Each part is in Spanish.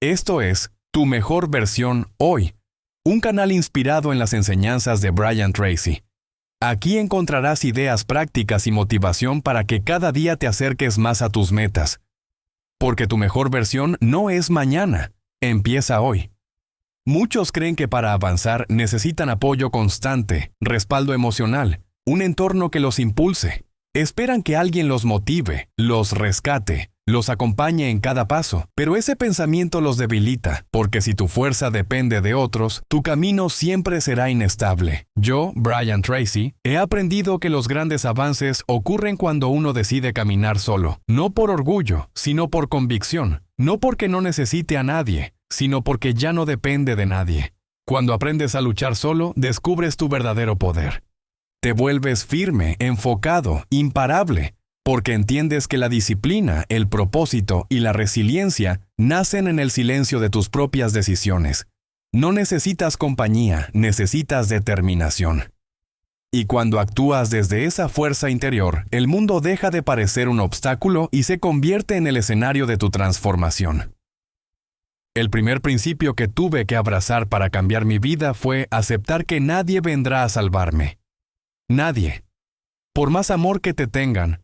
Esto es Tu Mejor Versión Hoy, un canal inspirado en las enseñanzas de Brian Tracy. Aquí encontrarás ideas prácticas y motivación para que cada día te acerques más a tus metas. Porque tu mejor versión no es mañana, empieza hoy. Muchos creen que para avanzar necesitan apoyo constante, respaldo emocional, un entorno que los impulse. Esperan que alguien los motive, los rescate, los acompañe en cada paso, pero ese pensamiento los debilita, porque si tu fuerza depende de otros, tu camino siempre será inestable. Yo, Brian Tracy, he aprendido que los grandes avances ocurren cuando uno decide caminar solo, no por orgullo, sino por convicción, no porque no necesite a nadie, sino porque ya no depende de nadie. Cuando aprendes a luchar solo, descubres tu verdadero poder. Te vuelves firme, enfocado, imparable, porque entiendes que la disciplina, el propósito y la resiliencia nacen en el silencio de tus propias decisiones. No necesitas compañía, necesitas determinación. Y cuando actúas desde esa fuerza interior, el mundo deja de parecer un obstáculo y se convierte en el escenario de tu transformación. El primer principio que tuve que abrazar para cambiar mi vida fue aceptar que nadie vendrá a salvarme. Nadie. Por más amor que te tengan,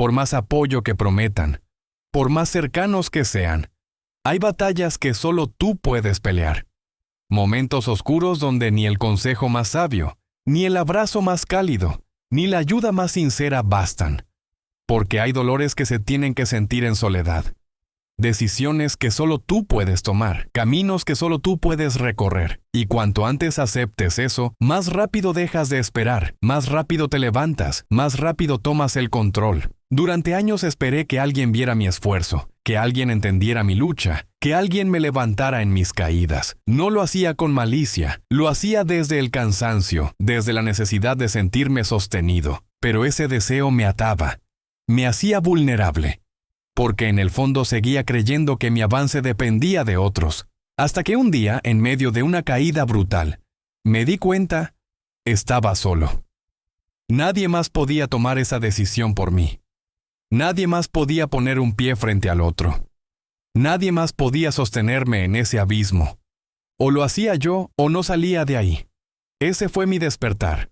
por más apoyo que prometan, por más cercanos que sean, hay batallas que solo tú puedes pelear. Momentos oscuros donde ni el consejo más sabio, ni el abrazo más cálido, ni la ayuda más sincera bastan. Porque hay dolores que se tienen que sentir en soledad. Decisiones que solo tú puedes tomar, caminos que solo tú puedes recorrer. Y cuanto antes aceptes eso, más rápido dejas de esperar, más rápido te levantas, más rápido tomas el control. Durante años esperé que alguien viera mi esfuerzo, que alguien entendiera mi lucha, que alguien me levantara en mis caídas. No lo hacía con malicia, lo hacía desde el cansancio, desde la necesidad de sentirme sostenido. Pero ese deseo me ataba, me hacía vulnerable. Porque en el fondo seguía creyendo que mi avance dependía de otros, hasta que un día, en medio de una caída brutal, me di cuenta, estaba solo. Nadie más podía tomar esa decisión por mí. Nadie más podía poner un pie frente al otro. Nadie más podía sostenerme en ese abismo. O lo hacía yo o no salía de ahí. Ese fue mi despertar.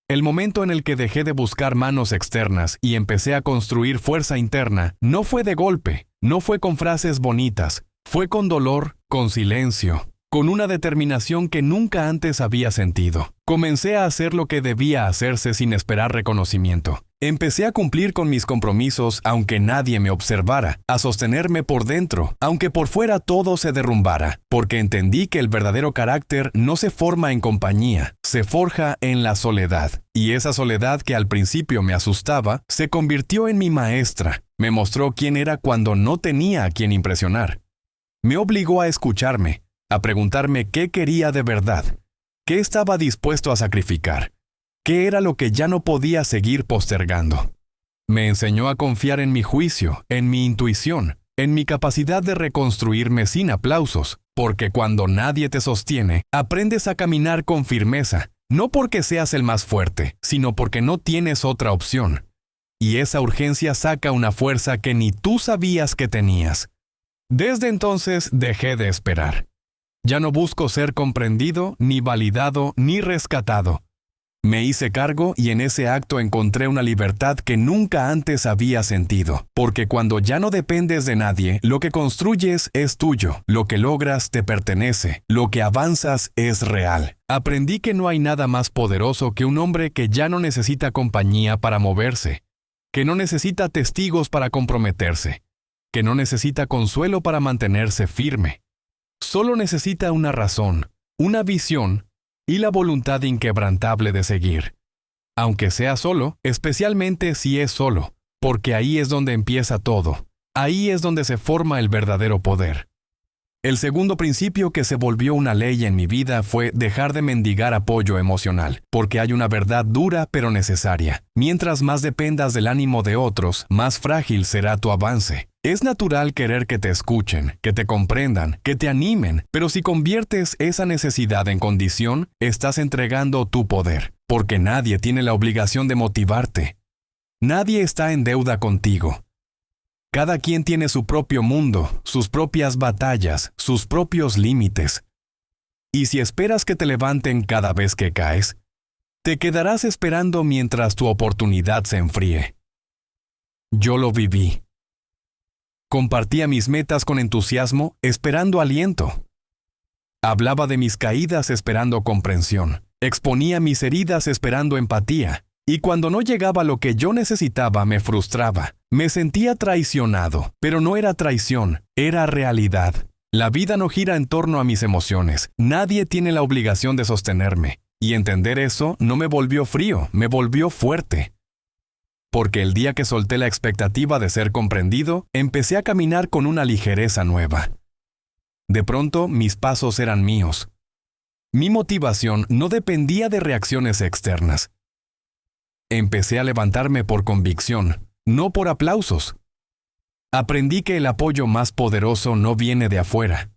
El momento en el que dejé de buscar manos externas y empecé a construir fuerza interna, no fue de golpe, no fue con frases bonitas, fue con dolor, con silencio, con una determinación que nunca antes había sentido. Comencé a hacer lo que debía hacerse sin esperar reconocimiento. Empecé a cumplir con mis compromisos aunque nadie me observara, a sostenerme por dentro, aunque por fuera todo se derrumbara, porque entendí que el verdadero carácter no se forma en compañía, se forja en la soledad. Y esa soledad que al principio me asustaba, se convirtió en mi maestra. Me mostró quién era cuando no tenía a quien impresionar. Me obligó a escucharme, a preguntarme qué quería de verdad, qué estaba dispuesto a sacrificar. ¿Qué era lo que ya no podía seguir postergando? Me enseñó a confiar en mi juicio, en mi intuición, en mi capacidad de reconstruirme sin aplausos, porque cuando nadie te sostiene, aprendes a caminar con firmeza, no porque seas el más fuerte, sino porque no tienes otra opción. Y esa urgencia saca una fuerza que ni tú sabías que tenías. Desde entonces dejé de esperar. Ya no busco ser comprendido, ni validado, ni rescatado. Me hice cargo y en ese acto encontré una libertad que nunca antes había sentido. Porque cuando ya no dependes de nadie, lo que construyes es tuyo, lo que logras te pertenece, lo que avanzas es real. Aprendí que no hay nada más poderoso que un hombre que ya no necesita compañía para moverse, que no necesita testigos para comprometerse, que no necesita consuelo para mantenerse firme. Solo necesita una razón, una visión, y la voluntad inquebrantable de seguir. Aunque sea solo, especialmente si es solo, porque ahí es donde empieza todo. Ahí es donde se forma el verdadero poder. El segundo principio que se volvió una ley en mi vida fue dejar de mendigar apoyo emocional, porque hay una verdad dura pero necesaria. Mientras más dependas del ánimo de otros, más frágil será tu avance. Es natural querer que te escuchen, que te comprendan, que te animen, pero si conviertes esa necesidad en condición, estás entregando tu poder, porque nadie tiene la obligación de motivarte. Nadie está en deuda contigo. Cada quien tiene su propio mundo, sus propias batallas, sus propios límites. Y si esperas que te levanten cada vez que caes, te quedarás esperando mientras tu oportunidad se enfríe. Yo lo viví. Compartía mis metas con entusiasmo, esperando aliento. Hablaba de mis caídas esperando comprensión. Exponía mis heridas esperando empatía. Y cuando no llegaba lo que yo necesitaba, me frustraba. Me sentía traicionado, pero no era traición, era realidad. La vida no gira en torno a mis emociones. Nadie tiene la obligación de sostenerme. Y entender eso no me volvió frío, me volvió fuerte. Porque el día que solté la expectativa de ser comprendido, empecé a caminar con una ligereza nueva. De pronto, mis pasos eran míos. Mi motivación no dependía de reacciones externas. Empecé a levantarme por convicción, no por aplausos. Aprendí que el apoyo más poderoso no viene de afuera.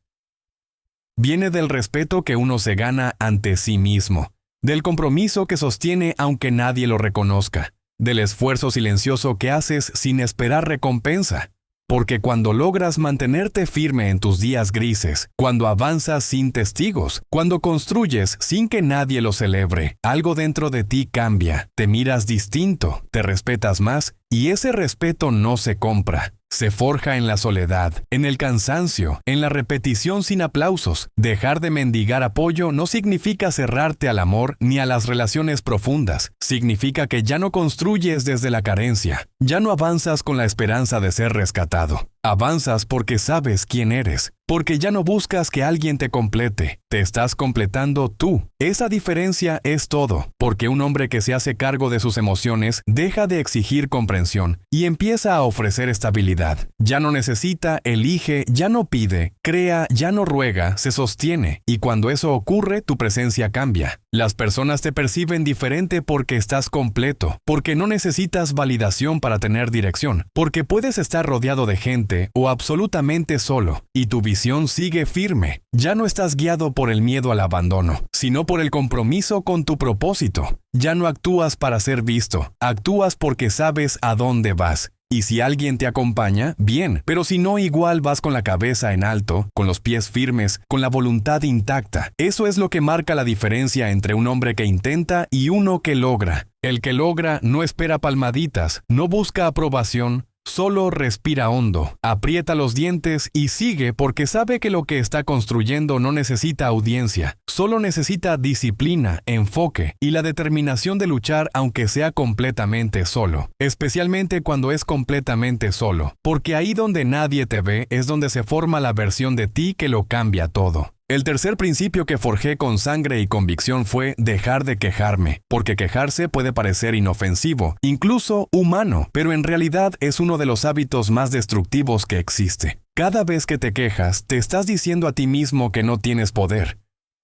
Viene del respeto que uno se gana ante sí mismo, del compromiso que sostiene aunque nadie lo reconozca, del esfuerzo silencioso que haces sin esperar recompensa. Porque cuando logras mantenerte firme en tus días grises, cuando avanzas sin testigos, cuando construyes sin que nadie lo celebre, algo dentro de ti cambia, te miras distinto, te respetas más, y ese respeto no se compra. Se forja en la soledad, en el cansancio, en la repetición sin aplausos. Dejar de mendigar apoyo no significa cerrarte al amor ni a las relaciones profundas. Significa que ya no construyes desde la carencia. Ya no avanzas con la esperanza de ser rescatado. Avanzas porque sabes quién eres, porque ya no buscas que alguien te complete, te estás completando tú. Esa diferencia es todo, porque un hombre que se hace cargo de sus emociones deja de exigir comprensión y empieza a ofrecer estabilidad. Ya no necesita, elige, ya no pide, crea, ya no ruega, se sostiene, y cuando eso ocurre, tu presencia cambia. Las personas te perciben diferente porque estás completo, porque no necesitas validación para tener dirección, porque puedes estar rodeado de gente o absolutamente solo, y tu visión sigue firme. Ya no estás guiado por el miedo al abandono, sino por el compromiso con tu propósito. Ya no actúas para ser visto, actúas porque sabes a dónde vas. Y si alguien te acompaña, bien, pero si no, igual vas con la cabeza en alto, con los pies firmes, con la voluntad intacta. Eso es lo que marca la diferencia entre un hombre que intenta y uno que logra. El que logra no espera palmaditas, no busca aprobación, solo respira hondo, aprieta los dientes y sigue porque sabe que lo que está construyendo no necesita audiencia, solo necesita disciplina, enfoque y la determinación de luchar aunque sea completamente solo, especialmente cuando es completamente solo, porque ahí donde nadie te ve es donde se forma la versión de ti que lo cambia todo. El tercer principio que forjé con sangre y convicción fue dejar de quejarme, porque quejarse puede parecer inofensivo, incluso humano, pero en realidad es uno de los hábitos más destructivos que existe. Cada vez que te quejas, te estás diciendo a ti mismo que no tienes poder,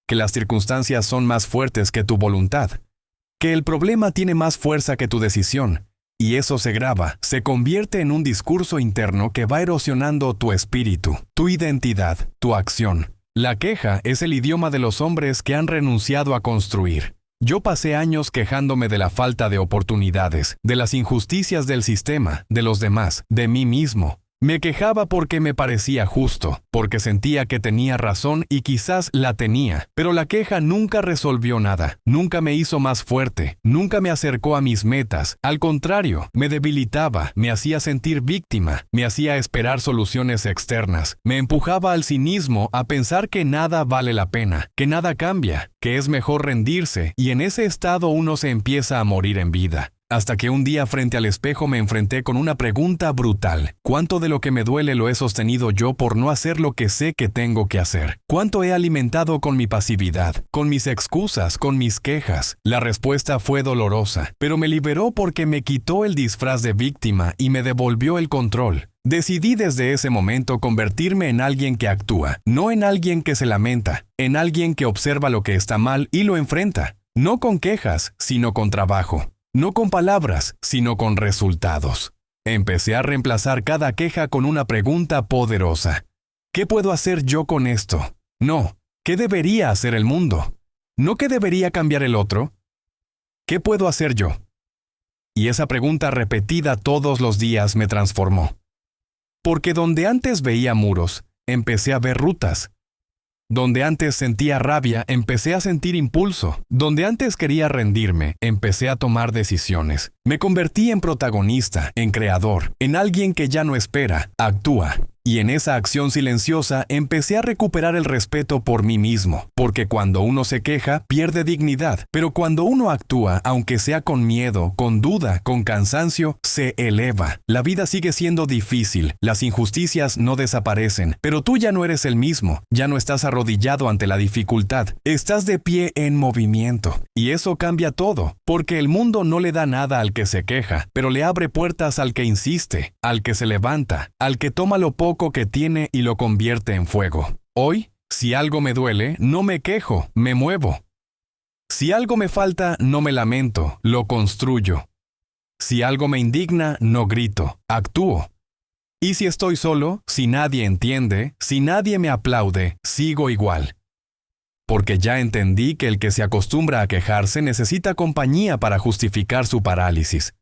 que las circunstancias son más fuertes que tu voluntad, que el problema tiene más fuerza que tu decisión, y eso se graba, se convierte en un discurso interno que va erosionando tu espíritu, tu identidad, tu acción. La queja es el idioma de los hombres que han renunciado a construir. Yo pasé años quejándome de la falta de oportunidades, de las injusticias del sistema, de los demás, de mí mismo. Me quejaba porque me parecía justo, porque sentía que tenía razón y quizás la tenía, pero la queja nunca resolvió nada, nunca me hizo más fuerte, nunca me acercó a mis metas, al contrario, me debilitaba, me hacía sentir víctima, me hacía esperar soluciones externas, me empujaba al cinismo a pensar que nada vale la pena, que nada cambia, que es mejor rendirse, y en ese estado uno se empieza a morir en vida. Hasta que un día frente al espejo me enfrenté con una pregunta brutal. ¿Cuánto de lo que me duele lo he sostenido yo por no hacer lo que sé que tengo que hacer? ¿Cuánto he alimentado con mi pasividad, con mis excusas, con mis quejas? La respuesta fue dolorosa, pero me liberó porque me quitó el disfraz de víctima y me devolvió el control. Decidí desde ese momento convertirme en alguien que actúa, no en alguien que se lamenta, en alguien que observa lo que está mal y lo enfrenta, no con quejas, sino con trabajo. No con palabras, sino con resultados. Empecé a reemplazar cada queja con una pregunta poderosa. ¿Qué puedo hacer yo con esto? No, ¿qué debería hacer el mundo? ¿No qué debería cambiar el otro? ¿Qué puedo hacer yo? Y esa pregunta repetida todos los días me transformó. Porque donde antes veía muros, empecé a ver rutas. Donde antes sentía rabia, empecé a sentir impulso. Donde antes quería rendirme, empecé a tomar decisiones. Me convertí en protagonista, en creador, en alguien que ya no espera, actúa. Y en esa acción silenciosa empecé a recuperar el respeto por mí mismo, porque cuando uno se queja, pierde dignidad, pero cuando uno actúa, aunque sea con miedo, con duda, con cansancio, se eleva. La vida sigue siendo difícil, las injusticias no desaparecen, pero tú ya no eres el mismo, ya no estás arrodillado ante la dificultad, estás de pie en movimiento. Y eso cambia todo, porque el mundo no le da nada al que se queja, pero le abre puertas al que insiste, al que se levanta, al que toma lo poco que tiene y lo convierte en fuego. Hoy, si algo me duele, no me quejo, me muevo. Si algo me falta, no me lamento, lo construyo. Si algo me indigna, no grito, actúo. Y si estoy solo, si nadie entiende, si nadie me aplaude, sigo igual. Porque ya entendí que el que se acostumbra a quejarse necesita compañía para justificar su parálisis.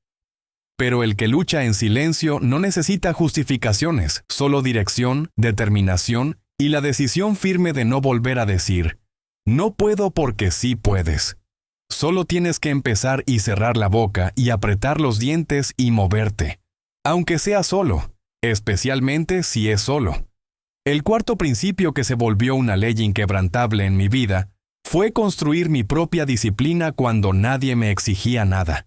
Pero el que lucha en silencio no necesita justificaciones, solo dirección, determinación y la decisión firme de no volver a decir, no puedo porque sí puedes. Solo tienes que empezar y cerrar la boca y apretar los dientes y moverte. Aunque sea solo, especialmente si es solo. El cuarto principio que se volvió una ley inquebrantable en mi vida fue construir mi propia disciplina cuando nadie me exigía nada.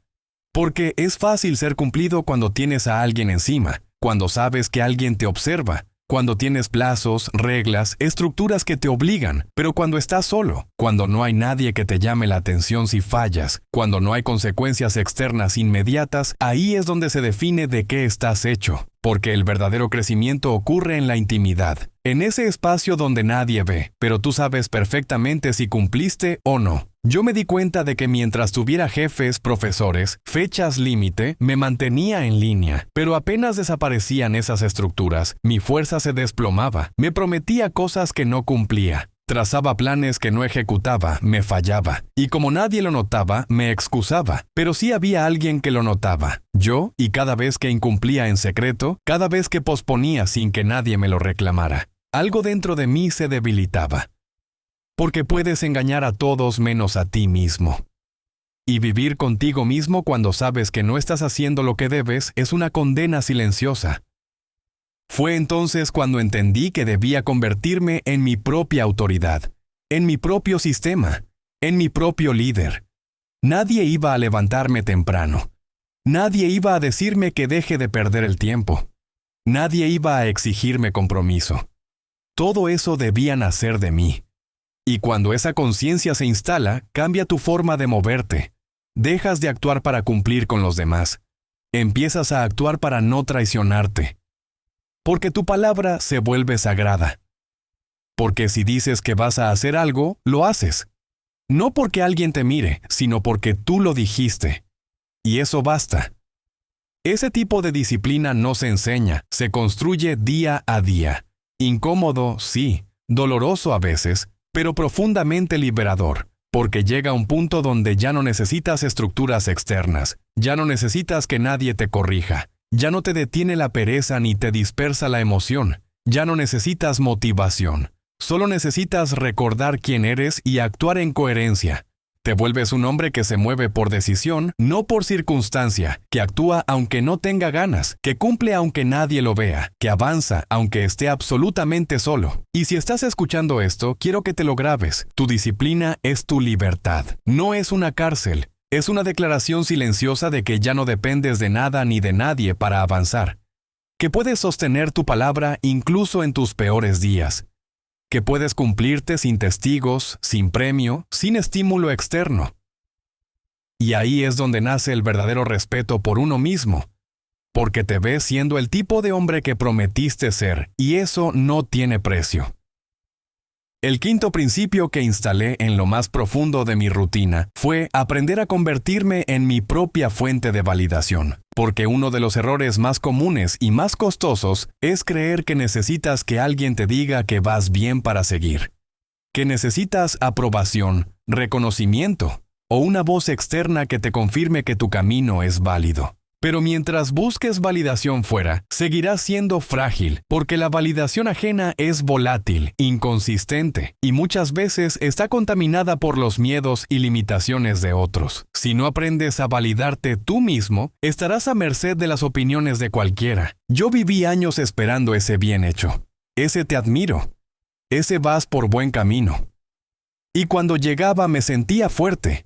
Porque es fácil ser cumplido cuando tienes a alguien encima, cuando sabes que alguien te observa, cuando tienes plazos, reglas, estructuras que te obligan, pero cuando estás solo, cuando no hay nadie que te llame la atención si fallas, cuando no hay consecuencias externas inmediatas, ahí es donde se define de qué estás hecho, porque el verdadero crecimiento ocurre en la intimidad, en ese espacio donde nadie ve, pero tú sabes perfectamente si cumpliste o no. Yo me di cuenta de que mientras tuviera jefes, profesores, fechas límite, me mantenía en línea, pero apenas desaparecían esas estructuras, mi fuerza se desplomaba, me prometía cosas que no cumplía, trazaba planes que no ejecutaba, me fallaba, y como nadie lo notaba, me excusaba, pero sí había alguien que lo notaba, yo, y cada vez que incumplía en secreto, cada vez que posponía sin que nadie me lo reclamara, algo dentro de mí se debilitaba. Porque puedes engañar a todos menos a ti mismo. Y vivir contigo mismo cuando sabes que no estás haciendo lo que debes es una condena silenciosa. Fue entonces cuando entendí que debía convertirme en mi propia autoridad, en mi propio sistema, en mi propio líder. Nadie iba a levantarme temprano. Nadie iba a decirme que deje de perder el tiempo. Nadie iba a exigirme compromiso. Todo eso debía nacer de mí. Y cuando esa conciencia se instala, cambia tu forma de moverte. Dejas de actuar para cumplir con los demás. Empiezas a actuar para no traicionarte. Porque tu palabra se vuelve sagrada. Porque si dices que vas a hacer algo, lo haces. No porque alguien te mire, sino porque tú lo dijiste. Y eso basta. Ese tipo de disciplina no se enseña, se construye día a día. Incómodo, sí, doloroso a veces, pero profundamente liberador, porque llega un punto donde ya no necesitas estructuras externas, ya no necesitas que nadie te corrija, ya no te detiene la pereza ni te dispersa la emoción, ya no necesitas motivación, solo necesitas recordar quién eres y actuar en coherencia. Te vuelves un hombre que se mueve por decisión, no por circunstancia, que actúa aunque no tenga ganas, que cumple aunque nadie lo vea, que avanza aunque esté absolutamente solo. Y si estás escuchando esto, quiero que te lo grabes. Tu disciplina es tu libertad. No es una cárcel. Es una declaración silenciosa de que ya no dependes de nada ni de nadie para avanzar. Que puedes sostener tu palabra incluso en tus peores días. Que puedes cumplirte sin testigos, sin premio, sin estímulo externo. Y ahí es donde nace el verdadero respeto por uno mismo, porque te ves siendo el tipo de hombre que prometiste ser, y eso no tiene precio. El quinto principio que instalé en lo más profundo de mi rutina fue aprender a convertirme en mi propia fuente de validación, porque uno de los errores más comunes y más costosos es creer que necesitas que alguien te diga que vas bien para seguir, que necesitas aprobación, reconocimiento o una voz externa que te confirme que tu camino es válido. Pero mientras busques validación fuera, seguirás siendo frágil, porque la validación ajena es volátil, inconsistente, y muchas veces está contaminada por los miedos y limitaciones de otros. Si no aprendes a validarte tú mismo, estarás a merced de las opiniones de cualquiera. Yo viví años esperando ese bien hecho. Ese te admiro. Ese vas por buen camino. Y cuando llegaba me sentía fuerte.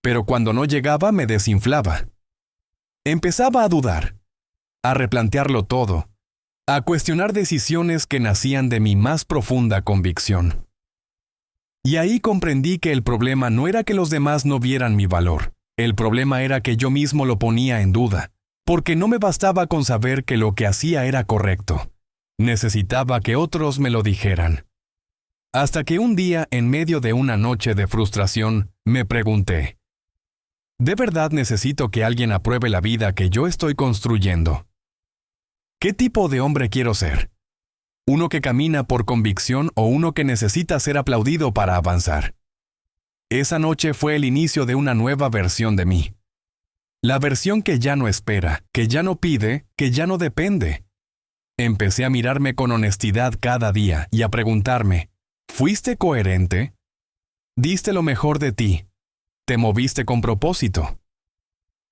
Pero cuando no llegaba me desinflaba. Empezaba a dudar, a replantearlo todo, a cuestionar decisiones que nacían de mi más profunda convicción. Y ahí comprendí que el problema no era que los demás no vieran mi valor, el problema era que yo mismo lo ponía en duda, porque no me bastaba con saber que lo que hacía era correcto. Necesitaba que otros me lo dijeran. Hasta que un día, en medio de una noche de frustración, me pregunté, ¿de verdad necesito que alguien apruebe la vida que yo estoy construyendo? ¿Qué tipo de hombre quiero ser? ¿Uno que camina por convicción o uno que necesita ser aplaudido para avanzar? Esa noche fue el inicio de una nueva versión de mí. La versión que ya no espera, que ya no pide, que ya no depende. Empecé a mirarme con honestidad cada día y a preguntarme, ¿fuiste coherente? ¿Diste lo mejor de ti? ¿Te moviste con propósito?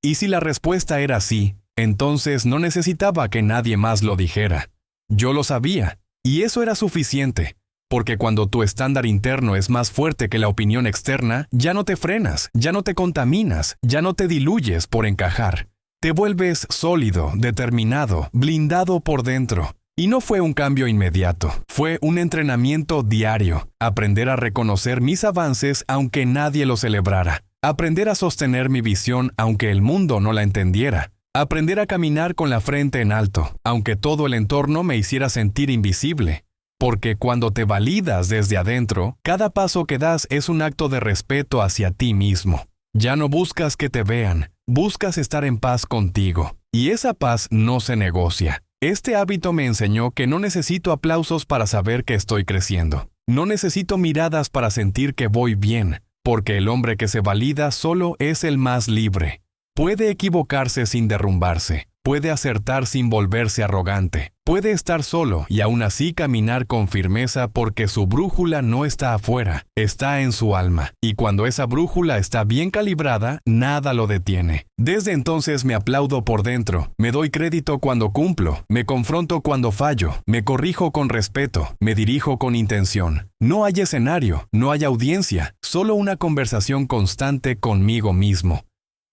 Y si la respuesta era sí, entonces no necesitaba que nadie más lo dijera. Yo lo sabía, y eso era suficiente, porque cuando tu estándar interno es más fuerte que la opinión externa, ya no te frenas, ya no te contaminas, ya no te diluyes por encajar. Te vuelves sólido, determinado, blindado por dentro. Y no fue un cambio inmediato, fue un entrenamiento diario, aprender a reconocer mis avances aunque nadie lo celebrara, aprender a sostener mi visión aunque el mundo no la entendiera, aprender a caminar con la frente en alto, aunque todo el entorno me hiciera sentir invisible, porque cuando te validas desde adentro, cada paso que das es un acto de respeto hacia ti mismo. Ya no buscas que te vean, buscas estar en paz contigo, y esa paz no se negocia. Este hábito me enseñó que no necesito aplausos para saber que estoy creciendo. No necesito miradas para sentir que voy bien, porque el hombre que se valida solo es el más libre. Puede equivocarse sin derrumbarse, puede acertar sin volverse arrogante, puede estar solo y aún así caminar con firmeza porque su brújula no está afuera, está en su alma, y cuando esa brújula está bien calibrada, nada lo detiene. Desde entonces me aplaudo por dentro, me doy crédito cuando cumplo, me confronto cuando fallo, me corrijo con respeto, me dirijo con intención. No hay escenario, no hay audiencia, solo una conversación constante conmigo mismo.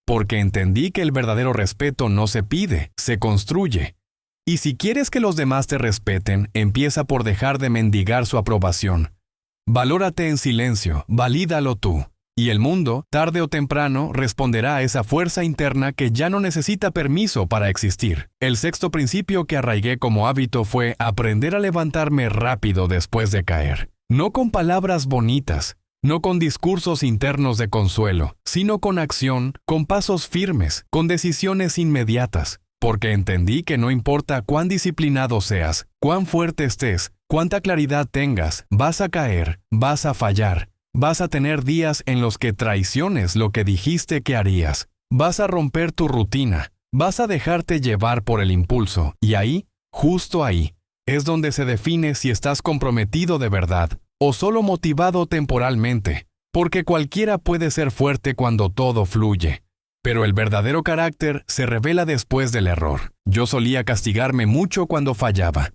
Porque entendí que el verdadero respeto no se pide, se construye. Y si quieres que los demás te respeten, empieza por dejar de mendigar su aprobación. Valórate en silencio, valídalo tú. Y el mundo, tarde o temprano, responderá a esa fuerza interna que ya no necesita permiso para existir. El sexto principio que arraigué como hábito fue aprender a levantarme rápido después de caer. No con palabras bonitas, no con discursos internos de consuelo, sino con acción, con pasos firmes, con decisiones inmediatas. Porque entendí que no importa cuán disciplinado seas, cuán fuerte estés, cuánta claridad tengas, vas a caer, vas a fallar. Vas a tener días en los que traiciones lo que dijiste que harías. Vas a romper tu rutina. Vas a dejarte llevar por el impulso. Y ahí, justo ahí, es donde se define si estás comprometido de verdad o solo motivado temporalmente. Porque cualquiera puede ser fuerte cuando todo fluye. Pero el verdadero carácter se revela después del error. Yo solía castigarme mucho cuando fallaba.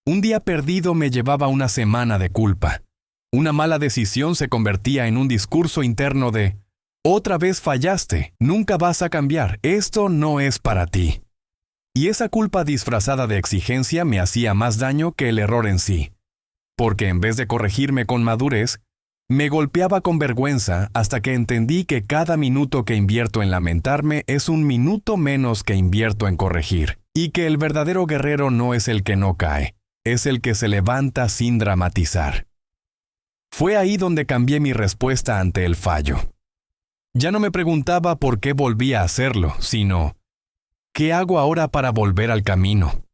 Un día perdido me llevaba una semana de culpa. Una mala decisión se convertía en un discurso interno de «Otra vez fallaste, nunca vas a cambiar, esto no es para ti». Y esa culpa disfrazada de exigencia me hacía más daño que el error en sí. Porque en vez de corregirme con madurez, me golpeaba con vergüenza hasta que entendí que cada minuto que invierto en lamentarme es un minuto menos que invierto en corregir. Y que el verdadero guerrero no es el que no cae, es el que se levanta sin dramatizar. Fue ahí donde cambié mi respuesta ante el fallo. Ya no me preguntaba por qué volvía a hacerlo, sino ¿qué hago ahora para volver al camino?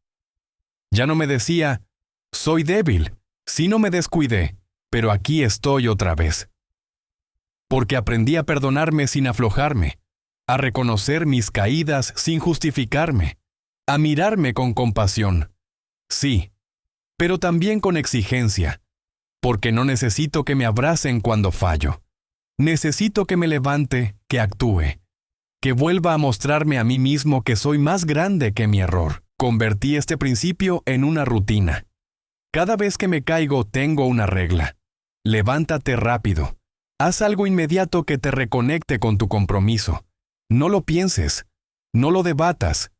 Ya no me decía, soy débil, sí no me descuidé, pero aquí estoy otra vez. Porque aprendí a perdonarme sin aflojarme, a reconocer mis caídas sin justificarme, a mirarme con compasión. Sí, pero también con exigencia, porque no necesito que me abracen cuando fallo. Necesito que me levante, que actúe, que vuelva a mostrarme a mí mismo que soy más grande que mi error. Convertí este principio en una rutina. Cada vez que me caigo tengo una regla. Levántate rápido. Haz algo inmediato que te reconecte con tu compromiso. No lo pienses. No lo debatas.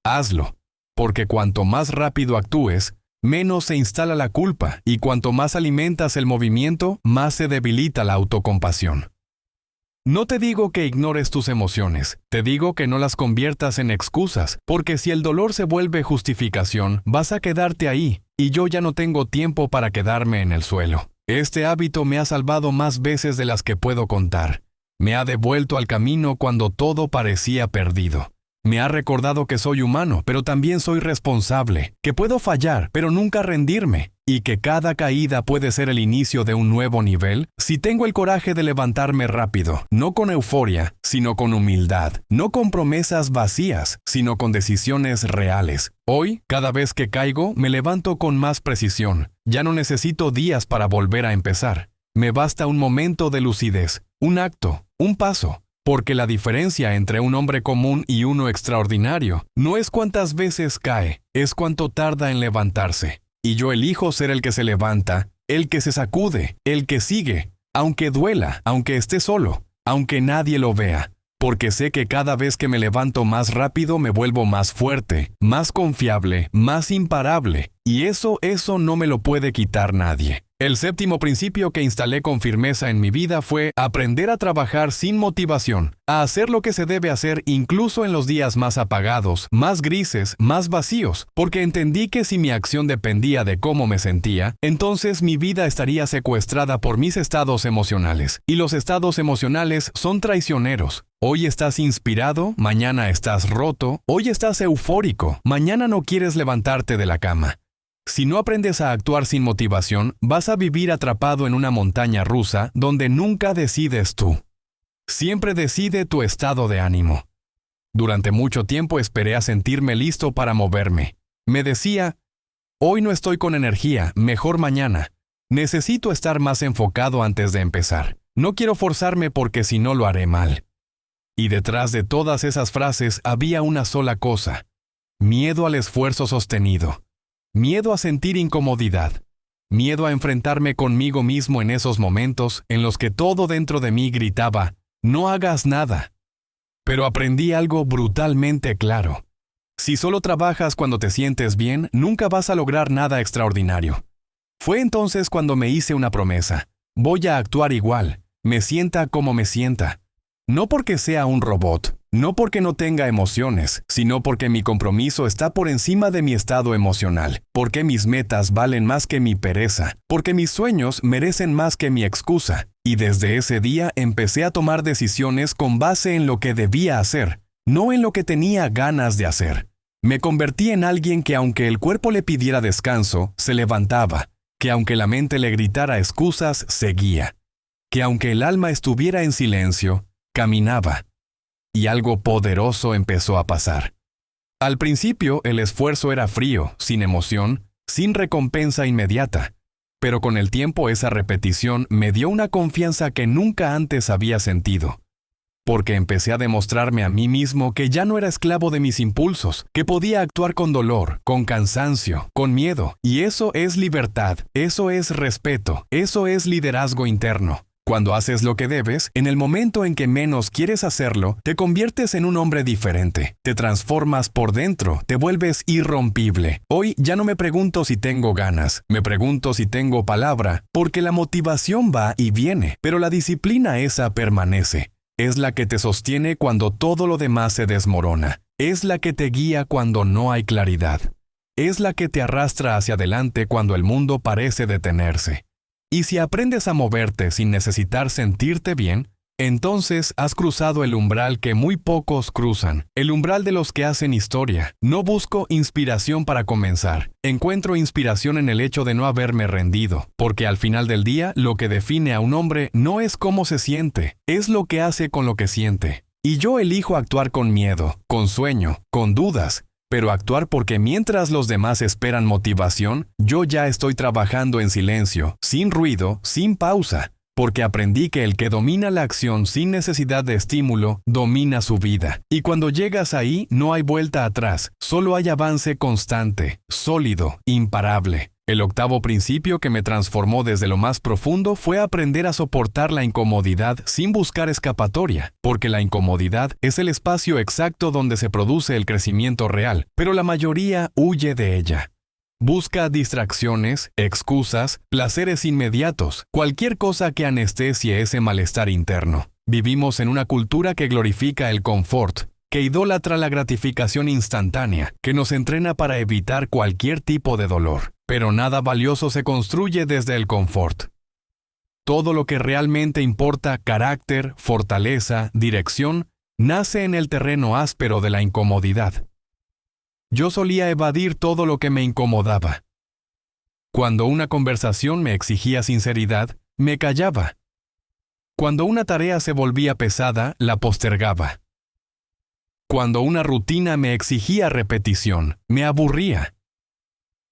Hazlo, porque cuanto más rápido actúes, menos se instala la culpa, y cuanto más alimentas el movimiento, más se debilita la autocompasión. No te digo que ignores tus emociones, te digo que no las conviertas en excusas, porque si el dolor se vuelve justificación, vas a quedarte ahí, y yo ya no tengo tiempo para quedarme en el suelo. Este hábito me ha salvado más veces de las que puedo contar. Me ha devuelto al camino cuando todo parecía perdido. Me ha recordado que soy humano, pero también soy responsable, que puedo fallar, pero nunca rendirme, y que cada caída puede ser el inicio de un nuevo nivel si tengo el coraje de levantarme rápido, no con euforia, sino con humildad, no con promesas vacías, sino con decisiones reales. Hoy, cada vez que caigo, me levanto con más precisión. Ya no necesito días para volver a empezar. Me basta un momento de lucidez, un acto, un paso. Porque la diferencia entre un hombre común y uno extraordinario no es cuántas veces cae, es cuánto tarda en levantarse. Y yo elijo ser el que se levanta, el que se sacude, el que sigue, aunque duela, aunque esté solo, aunque nadie lo vea. Porque sé que cada vez que me levanto más rápido me vuelvo más fuerte, más confiable, más imparable. Y eso no me lo puede quitar nadie. El séptimo principio que instalé con firmeza en mi vida fue aprender a trabajar sin motivación, a hacer lo que se debe hacer incluso en los días más apagados, más grises, más vacíos, porque entendí que si mi acción dependía de cómo me sentía, entonces mi vida estaría secuestrada por mis estados emocionales. Y los estados emocionales son traicioneros. Hoy estás inspirado, mañana estás roto, hoy estás eufórico, mañana no quieres levantarte de la cama. Si no aprendes a actuar sin motivación, vas a vivir atrapado en una montaña rusa donde nunca decides tú. Siempre decide tu estado de ánimo. Durante mucho tiempo esperé a sentirme listo para moverme. Me decía, hoy no estoy con energía, mejor mañana. Necesito estar más enfocado antes de empezar. No quiero forzarme porque si no lo haré mal. Y detrás de todas esas frases había una sola cosa: miedo al esfuerzo sostenido. Miedo a sentir incomodidad, miedo a enfrentarme conmigo mismo en esos momentos en los que todo dentro de mí gritaba, no hagas nada. Pero aprendí algo brutalmente claro. Si solo trabajas cuando te sientes bien, nunca vas a lograr nada extraordinario. Fue entonces cuando me hice una promesa. Voy a actuar igual, me sienta como me sienta. No porque sea un robot, no porque no tenga emociones, sino porque mi compromiso está por encima de mi estado emocional, porque mis metas valen más que mi pereza, porque mis sueños merecen más que mi excusa. Y desde ese día empecé a tomar decisiones con base en lo que debía hacer, no en lo que tenía ganas de hacer. Me convertí en alguien que aunque el cuerpo le pidiera descanso, se levantaba, que aunque la mente le gritara excusas, seguía, que aunque el alma estuviera en silencio, caminaba. Y algo poderoso empezó a pasar. Al principio, el esfuerzo era frío, sin emoción, sin recompensa inmediata. Pero con el tiempo esa repetición me dio una confianza que nunca antes había sentido. Porque empecé a demostrarme a mí mismo que ya no era esclavo de mis impulsos, que podía actuar con dolor, con cansancio, con miedo. Y eso es libertad, eso es respeto, eso es liderazgo interno. Cuando haces lo que debes, en el momento en que menos quieres hacerlo, te conviertes en un hombre diferente. Te transformas por dentro, te vuelves irrompible. Hoy ya no me pregunto si tengo ganas, me pregunto si tengo palabra, porque la motivación va y viene, pero la disciplina esa permanece. Es la que te sostiene cuando todo lo demás se desmorona. Es la que te guía cuando no hay claridad. Es la que te arrastra hacia adelante cuando el mundo parece detenerse. Y si aprendes a moverte sin necesitar sentirte bien, entonces has cruzado el umbral que muy pocos cruzan, el umbral de los que hacen historia. No busco inspiración para comenzar. Encuentro inspiración en el hecho de no haberme rendido, porque al final del día lo que define a un hombre no es cómo se siente, es lo que hace con lo que siente. Y yo elijo actuar con miedo, con sueño, con dudas, pero actuar porque mientras los demás esperan motivación, yo ya estoy trabajando en silencio, sin ruido, sin pausa, porque aprendí que el que domina la acción sin necesidad de estímulo, domina su vida. Y cuando llegas ahí, no hay vuelta atrás, solo hay avance constante, sólido, imparable. El octavo principio que me transformó desde lo más profundo fue aprender a soportar la incomodidad sin buscar escapatoria, porque la incomodidad es el espacio exacto donde se produce el crecimiento real, pero la mayoría huye de ella. Busca distracciones, excusas, placeres inmediatos, cualquier cosa que anestesie ese malestar interno. Vivimos en una cultura que glorifica el confort, que idolatra la gratificación instantánea, que nos entrena para evitar cualquier tipo de dolor. Pero nada valioso se construye desde el confort. Todo lo que realmente importa, carácter, fortaleza, dirección, nace en el terreno áspero de la incomodidad. Yo solía evadir todo lo que me incomodaba. Cuando una conversación me exigía sinceridad, me callaba. Cuando una tarea se volvía pesada, la postergaba. Cuando una rutina me exigía repetición, me aburría.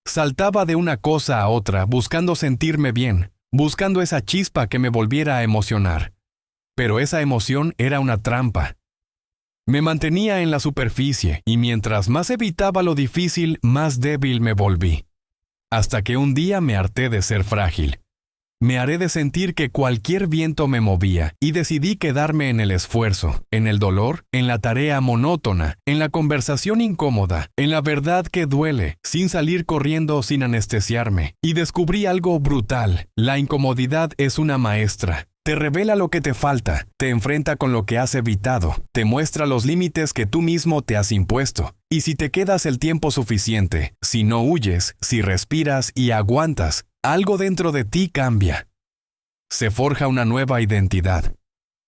Saltaba de una cosa a otra buscando sentirme bien, buscando esa chispa que me volviera a emocionar. Pero esa emoción era una trampa. Me mantenía en la superficie y mientras más evitaba lo difícil, más débil me volví. Hasta que un día me harté de ser frágil. Me haré de sentir que cualquier viento me movía y decidí quedarme en el esfuerzo, en el dolor, en la tarea monótona, en la conversación incómoda, en la verdad que duele, sin salir corriendo o sin anestesiarme. Y descubrí algo brutal. La incomodidad es una maestra. Te revela lo que te falta, te enfrenta con lo que has evitado, te muestra los límites que tú mismo te has impuesto. Y si te quedas el tiempo suficiente, si no huyes, si respiras y aguantas, algo dentro de ti cambia. Se forja una nueva identidad.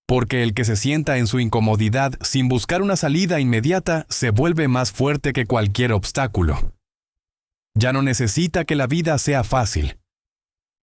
Porque el que se sienta en su incomodidad sin buscar una salida inmediata se vuelve más fuerte que cualquier obstáculo. Ya no necesita que la vida sea fácil.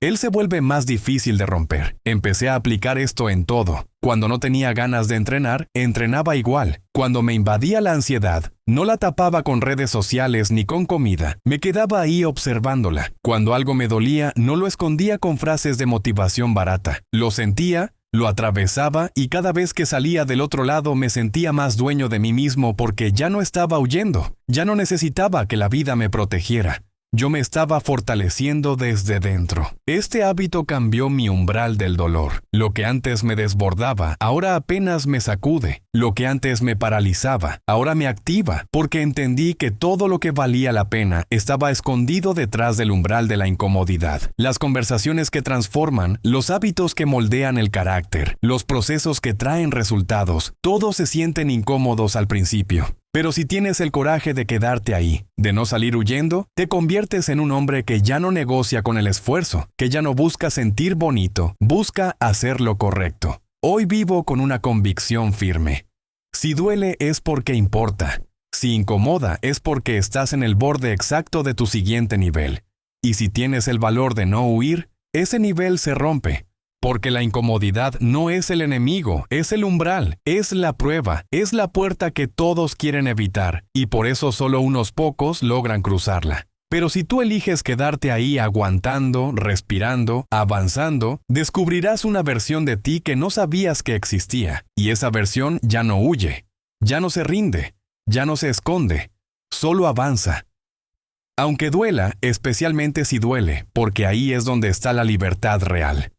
Él se vuelve más difícil de romper. Empecé a aplicar esto en todo. Cuando no tenía ganas de entrenar, entrenaba igual. Cuando me invadía la ansiedad, no la tapaba con redes sociales ni con comida. Me quedaba ahí observándola. Cuando algo me dolía, no lo escondía con frases de motivación barata. Lo sentía, lo atravesaba y cada vez que salía del otro lado me sentía más dueño de mí mismo porque ya no estaba huyendo. Ya no necesitaba que la vida me protegiera. Yo me estaba fortaleciendo desde dentro. Este hábito cambió mi umbral del dolor. Lo que antes me desbordaba, ahora apenas me sacude. Lo que antes me paralizaba, ahora me activa, porque entendí que todo lo que valía la pena estaba escondido detrás del umbral de la incomodidad. Las conversaciones que transforman, los hábitos que moldean el carácter, los procesos que traen resultados, todos se sienten incómodos al principio. Pero si tienes el coraje de quedarte ahí, de no salir huyendo, te conviertes en un hombre que ya no negocia con el esfuerzo, que ya no busca sentir bonito, busca hacer lo correcto. Hoy vivo con una convicción firme. Si duele es porque importa. Si incomoda es porque estás en el borde exacto de tu siguiente nivel. Y si tienes el valor de no huir, ese nivel se rompe. Porque la incomodidad no es el enemigo, es el umbral, es la prueba, es la puerta que todos quieren evitar, y por eso solo unos pocos logran cruzarla. Pero si tú eliges quedarte ahí aguantando, respirando, avanzando, descubrirás una versión de ti que no sabías que existía, y esa versión ya no huye, ya no se rinde, ya no se esconde, solo avanza. Aunque duela, especialmente si duele, porque ahí es donde está la libertad real.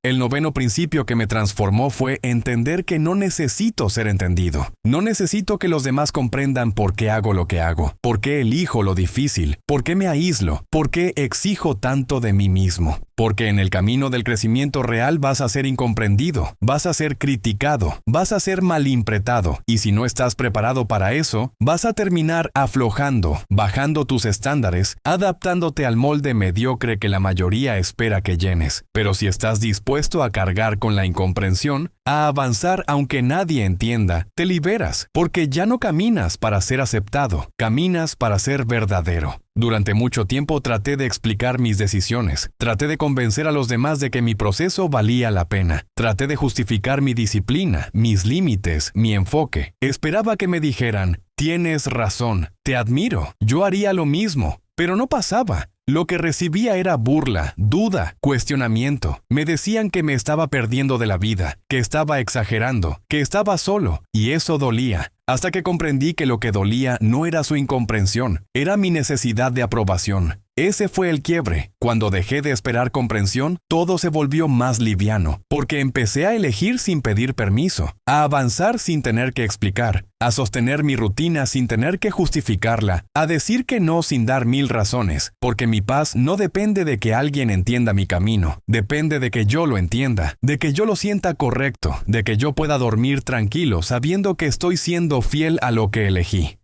El noveno principio que me transformó fue entender que no necesito ser entendido. No necesito que los demás comprendan por qué hago lo que hago, por qué elijo lo difícil, por qué me aíslo, por qué exijo tanto de mí mismo. Porque en el camino del crecimiento real vas a ser incomprendido, vas a ser criticado, vas a ser malinterpretado, y si no estás preparado para eso, vas a terminar aflojando, bajando tus estándares, adaptándote al molde mediocre que la mayoría espera que llenes. Pero si estás dispuesto a cargar con la incomprensión, a avanzar aunque nadie entienda, te liberas, porque ya no caminas para ser aceptado, caminas para ser verdadero. Durante mucho tiempo traté de explicar mis decisiones, traté de convencer a los demás de que mi proceso valía la pena, traté de justificar mi disciplina, mis límites, mi enfoque. Esperaba que me dijeran, tienes razón, te admiro, yo haría lo mismo, pero no pasaba. Lo que recibía era burla, duda, cuestionamiento. Me decían que me estaba perdiendo de la vida, que estaba exagerando, que estaba solo, y eso dolía. Hasta que comprendí que lo que dolía no era su incomprensión, era mi necesidad de aprobación. Ese fue el quiebre. Cuando dejé de esperar comprensión, todo se volvió más liviano, porque empecé a elegir sin pedir permiso, a avanzar sin tener que explicar, a sostener mi rutina sin tener que justificarla, a decir que no sin dar 1000 razones, porque mi paz no depende de que alguien entienda mi camino, depende de que yo lo entienda, de que yo lo sienta correcto, de que yo pueda dormir tranquilo sabiendo que estoy siendo fiel a lo que elegí.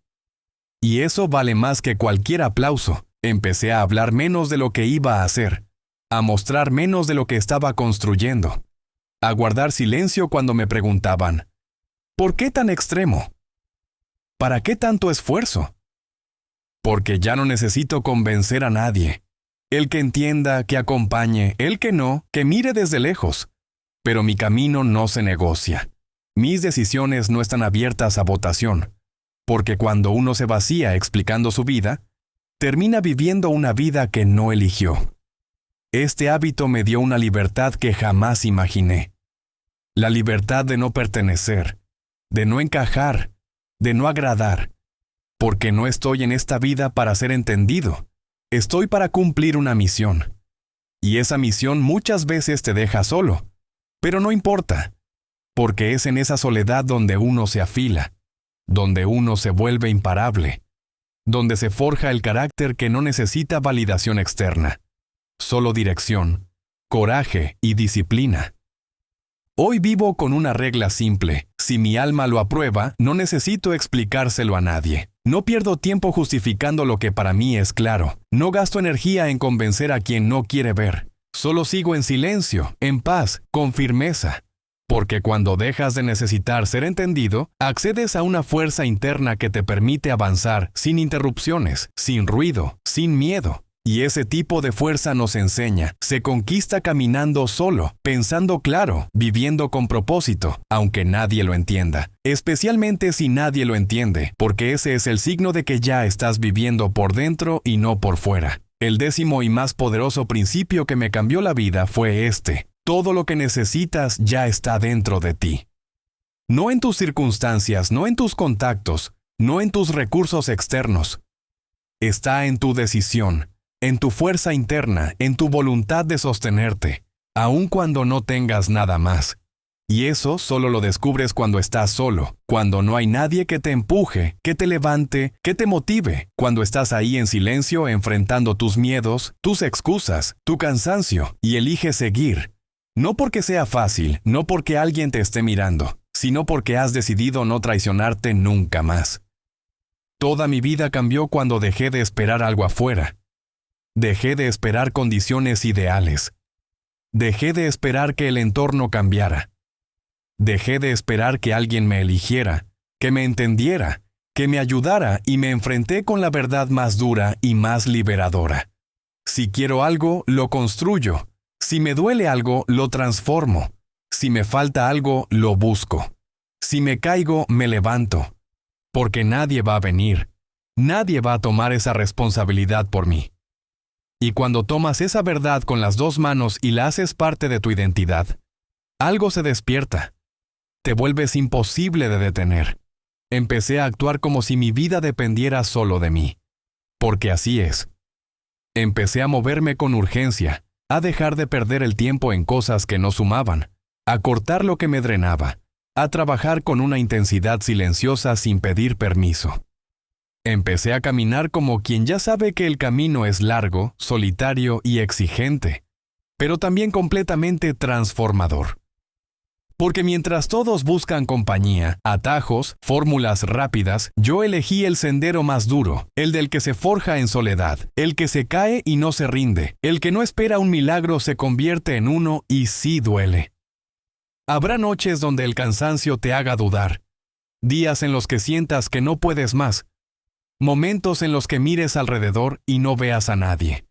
Y eso vale más que cualquier aplauso. Empecé a hablar menos de lo que iba a hacer, a mostrar menos de lo que estaba construyendo, a guardar silencio cuando me preguntaban, ¿por qué tan extremo? ¿Para qué tanto esfuerzo? Porque ya no necesito convencer a nadie. El que entienda, que acompañe, el que no, que mire desde lejos. Pero mi camino no se negocia. Mis decisiones no están abiertas a votación, porque cuando uno se vacía explicando su vida, termina viviendo una vida que no eligió. Este hábito me dio una libertad que jamás imaginé. La libertad de no pertenecer, de no encajar, de no agradar, porque no estoy en esta vida para ser entendido. Estoy para cumplir una misión. Y esa misión muchas veces te deja solo, pero no importa, porque es en esa soledad donde uno se afila, donde uno se vuelve imparable, donde se forja el carácter que no necesita validación externa, solo dirección, coraje y disciplina. Hoy vivo con una regla simple: si mi alma lo aprueba, no necesito explicárselo a nadie. No pierdo tiempo justificando lo que para mí es claro. No gasto energía en convencer a quien no quiere ver. Solo sigo en silencio, en paz, con firmeza. Porque cuando dejas de necesitar ser entendido, accedes a una fuerza interna que te permite avanzar sin interrupciones, sin ruido, sin miedo. Y ese tipo de fuerza nos enseña, se conquista caminando solo, pensando claro, viviendo con propósito, aunque nadie lo entienda. Especialmente si nadie lo entiende, porque ese es el signo de que ya estás viviendo por dentro y no por fuera. El 10º y más poderoso principio que me cambió la vida fue este: todo lo que necesitas ya está dentro de ti. No en tus circunstancias, no en tus contactos, no en tus recursos externos. Está en tu decisión, en tu fuerza interna, en tu voluntad de sostenerte, aun cuando no tengas nada más. Y eso solo lo descubres cuando estás solo, cuando no hay nadie que te empuje, que te levante, que te motive, cuando estás ahí en silencio enfrentando tus miedos, tus excusas, tu cansancio, y eliges seguir. No porque sea fácil, no porque alguien te esté mirando, sino porque has decidido no traicionarte nunca más. Toda mi vida cambió cuando dejé de esperar algo afuera. Dejé de esperar condiciones ideales. Dejé de esperar que el entorno cambiara. Dejé de esperar que alguien me eligiera, que me entendiera, que me ayudara, y me enfrenté con la verdad más dura y más liberadora. Si quiero algo, lo construyo. Si me duele algo, lo transformo. Si me falta algo, lo busco. Si me caigo, me levanto. Porque nadie va a venir. Nadie va a tomar esa responsabilidad por mí. Y cuando tomas esa verdad con las 2 manos y la haces parte de tu identidad, algo se despierta. Te vuelves imposible de detener. Empecé a actuar como si mi vida dependiera solo de mí. Porque así es. Empecé a moverme con urgencia, a dejar de perder el tiempo en cosas que no sumaban, a cortar lo que me drenaba, a trabajar con una intensidad silenciosa sin pedir permiso. Empecé a caminar como quien ya sabe que el camino es largo, solitario y exigente, pero también completamente transformador. Porque mientras todos buscan compañía, atajos, fórmulas rápidas, yo elegí el sendero más duro, el del que se forja en soledad, el que se cae y no se rinde, el que no espera un milagro se convierte en uno y sí duele. Habrá noches donde el cansancio te haga dudar, días en los que sientas que no puedes más, Momentos en los que mires alrededor y no veas a nadie.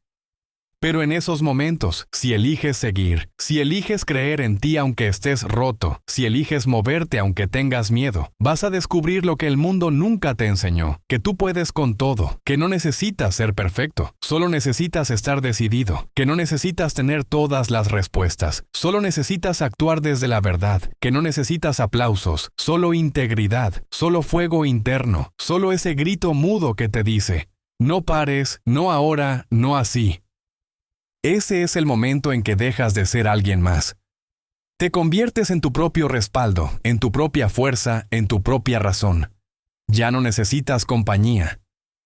Pero en esos momentos, si eliges seguir, si eliges creer en ti aunque estés roto, si eliges moverte aunque tengas miedo, vas a descubrir lo que el mundo nunca te enseñó, que tú puedes con todo, que no necesitas ser perfecto, solo necesitas estar decidido, que no necesitas tener todas las respuestas, solo necesitas actuar desde la verdad, que no necesitas aplausos, solo integridad, solo fuego interno, solo ese grito mudo que te dice, no pares, no ahora, no así. Ese es el momento en que dejas de ser alguien más. Te conviertes en tu propio respaldo, en tu propia fuerza, en tu propia razón. Ya no necesitas compañía.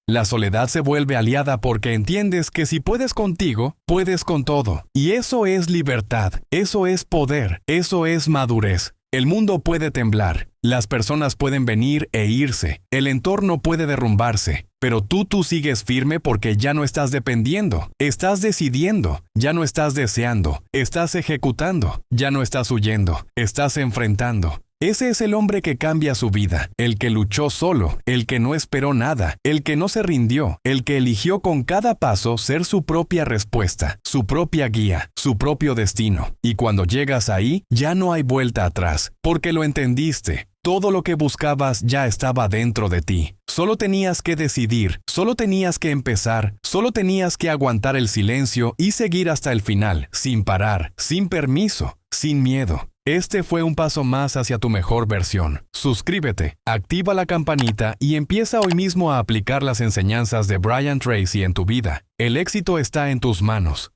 La soledad se vuelve aliada porque entiendes que si puedes contigo, puedes con todo. Y eso es libertad, eso es poder, eso es madurez. El mundo puede temblar, las personas pueden venir e irse, el entorno puede derrumbarse, pero tú sigues firme porque ya no estás dependiendo, estás decidiendo, ya no estás deseando, estás ejecutando, ya no estás huyendo, estás enfrentando. Ese es el hombre que cambia su vida, el que luchó solo, el que no esperó nada, el que no se rindió, el que eligió con cada paso ser su propia respuesta, su propia guía, su propio destino. Y cuando llegas ahí, ya no hay vuelta atrás, porque lo entendiste. Todo lo que buscabas ya estaba dentro de ti. Solo tenías que decidir, solo tenías que empezar, solo tenías que aguantar el silencio y seguir hasta el final, sin parar, sin permiso, sin miedo. Este fue un paso más hacia tu mejor versión. Suscríbete, activa la campanita y empieza hoy mismo a aplicar las enseñanzas de Brian Tracy en tu vida. El éxito está en tus manos.